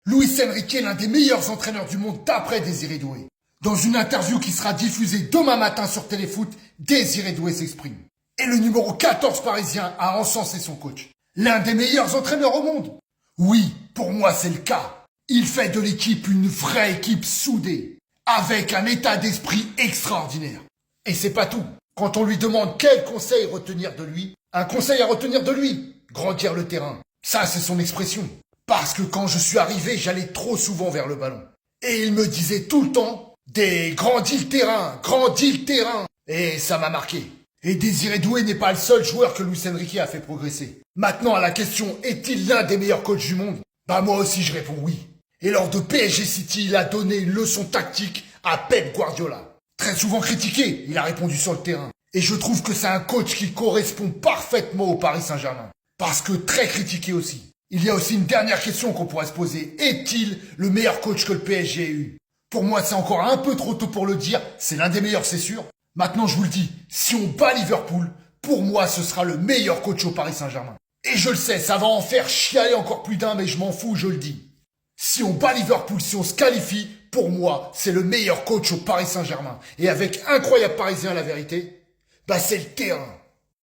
Luis Enrique est l'un des meilleurs entraîneurs du monde d'après Désiré Doué. Dans une interview qui sera diffusée demain matin sur Téléfoot, Désiré Doué s'exprime. Et le numéro 14 parisien a encensé son coach. L'un des meilleurs entraîneurs au monde. Oui, pour moi c'est le cas. Il fait de l'équipe une vraie équipe soudée, avec un état d'esprit extraordinaire. Et c'est pas tout. Quand on lui demande quel conseil retenir de lui, un conseil à retenir de lui, grandir le terrain. Ça c'est son expression. Parce que quand je suis arrivé, j'allais trop souvent vers le ballon. Et il me disait tout le temps, grandis le terrain, grandis le terrain. Et ça m'a marqué. Et Désiré Doué n'est pas le seul joueur que Luis Enrique a fait progresser. Maintenant, à la question, est-il l'un des meilleurs coachs du monde? Bah moi aussi je réponds oui. Et lors de PSG City, il a donné une leçon tactique à Pep Guardiola. Très souvent critiqué, il a répondu sur le terrain. Et je trouve que c'est un coach qui correspond parfaitement au Paris Saint-Germain. Parce que très critiqué aussi. Il y a aussi une dernière question qu'on pourrait se poser. Est-il le meilleur coach que le PSG ait eu? Pour moi, c'est encore un peu trop tôt pour le dire. C'est l'un des meilleurs, c'est sûr. Maintenant, je vous le dis, si on bat Liverpool, pour moi, ce sera le meilleur coach au Paris Saint-Germain. Et je le sais, ça va en faire chialer encore plus d'un, mais je m'en fous, je le dis. Si on bat Liverpool, si on se qualifie, pour moi, c'est le meilleur coach au Paris Saint-Germain. Et avec incroyable parisien, la vérité, bah c'est le terrain.